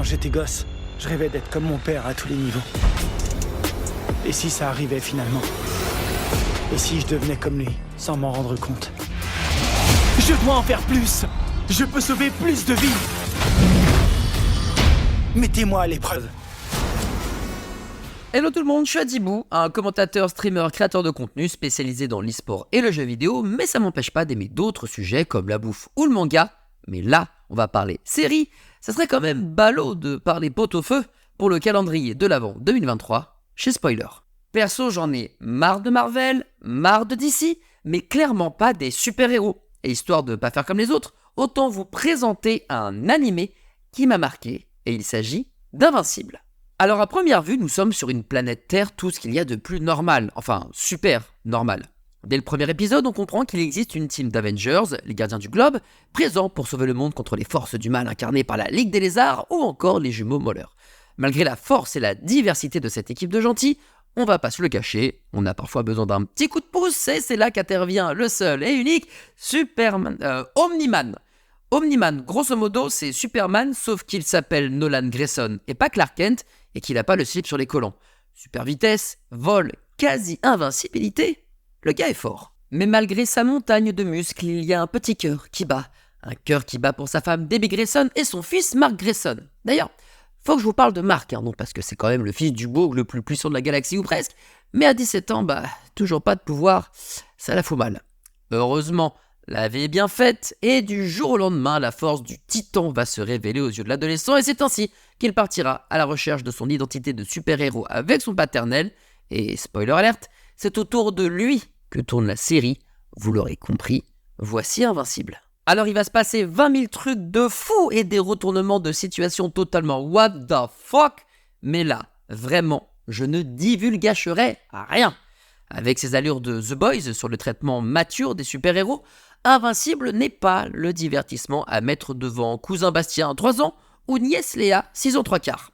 Quand j'étais gosse, je rêvais d'être comme mon père à tous les niveaux. Et si ça arrivait finalement? Et si je devenais comme lui, sans m'en rendre compte? Je dois en faire plus! Je peux sauver plus de vies! Mettez-moi à l'épreuve. Hello tout le monde, je suis Adibou, un commentateur, streamer, créateur de contenu spécialisé dans l'e-sport et le jeu vidéo, mais ça m'empêche pas d'aimer d'autres sujets comme la bouffe ou le manga. Mais là, on va parler série. Ça serait quand même ballot de parler pot-au-feu pour le calendrier de l'Avent 2023 chez Spoiler. Perso, j'en ai marre de Marvel, marre de DC, mais clairement pas des super-héros. Et histoire de pas faire comme les autres, autant vous présenter un animé qui m'a marqué, et il s'agit d'Invincible. Alors à première vue, nous sommes sur une planète Terre, tout ce qu'il y a de plus normal, enfin super normal. Dès le premier épisode, on comprend qu'il existe une team d'Avengers, les gardiens du globe, présents pour sauver le monde contre les forces du mal incarnées par la Ligue des Lézards ou encore les jumeaux Moller. Malgré la force et la diversité de cette équipe de gentils, on va pas se le cacher, on a parfois besoin d'un petit coup de pouce et c'est là qu'intervient le seul et unique Omni-Man. Omni-Man, grosso modo, c'est Superman, sauf qu'il s'appelle Nolan Grayson et pas Clark Kent, et qu'il n'a pas le slip sur les collants. Super vitesse, vol, quasi-invincibilité, le gars est fort. Mais malgré sa montagne de muscles, il y a un petit cœur qui bat. Un cœur qui bat pour sa femme Debbie Grayson et son fils Mark Grayson. D'ailleurs, faut que je vous parle de Mark, non parce que c'est quand même le fils du bourg le plus puissant de la galaxie ou presque, mais à 17 ans, toujours pas de pouvoir, ça la fout mal. Heureusement, la vie est bien faite, et du jour au lendemain, la force du titan va se révéler aux yeux de l'adolescent, et c'est ainsi qu'il partira à la recherche de son identité de super-héros avec son paternel, et spoiler alert, c'est autour de lui que tourne la série, vous l'aurez compris, voici Invincible. Alors il va se passer 20 000 trucs de fou et des retournements de situation totalement what the fuck, mais là, vraiment, je ne divulgacherai rien. Avec ses allures de The Boys sur le traitement mature des super-héros, Invincible n'est pas le divertissement à mettre devant cousin Bastien 3 ans ou nièce Léa 6 ans 3/4.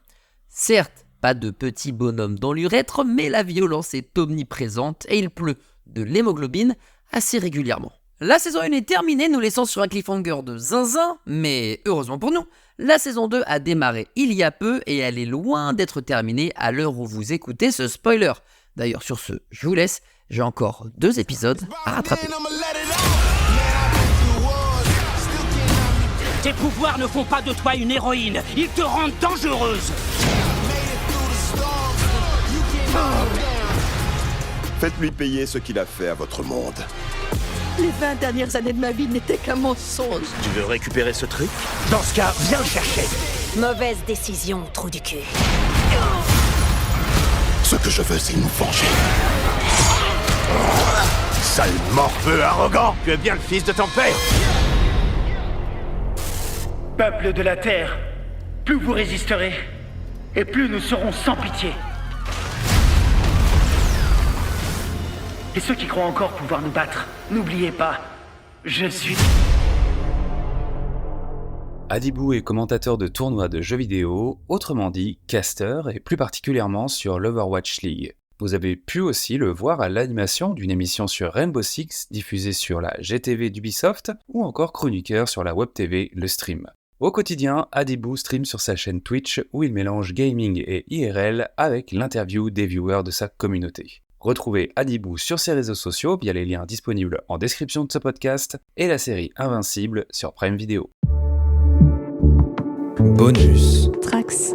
Certes, pas de petit bonhomme dans l'urètre, mais la violence est omniprésente et il pleut de l'hémoglobine assez régulièrement. La saison 1 est terminée, nous laissant sur un cliffhanger de zinzin, mais heureusement pour nous, la saison 2 a démarré il y a peu et elle est loin d'être terminée à l'heure où vous écoutez ce spoiler. D'ailleurs sur ce, je vous laisse, j'ai encore 2 épisodes à rattraper. Tes pouvoirs ne font pas de toi une héroïne, ils te rendent dangereuse. Faites-lui payer ce qu'il a fait à votre monde. Les 20 dernières années de ma vie n'étaient qu'un mensonge. Tu veux récupérer ce truc? Dans ce cas, viens le chercher. Mauvaise décision, trou du cul. Ce que je veux, c'est nous venger. Sale morveux arrogant! Tu es bien le fils de ton père. Peuple de la Terre, plus vous résisterez, et plus nous serons sans pitié. Et ceux qui croient encore pouvoir nous battre, n'oubliez pas, je suis... Adibou est commentateur de tournois de jeux vidéo, autrement dit caster, et plus particulièrement sur l'Overwatch League. Vous avez pu aussi le voir à l'animation d'une émission sur Rainbow Six diffusée sur la GTV d'Ubisoft, ou encore chroniqueur sur la Web TV Le Stream. Au quotidien, Adibou stream sur sa chaîne Twitch où il mélange gaming et IRL avec l'interview des viewers de sa communauté. Retrouvez Adibou sur ses réseaux sociaux via les liens disponibles en description de ce podcast et la série Invincible sur Prime Video. Bonus. Trax.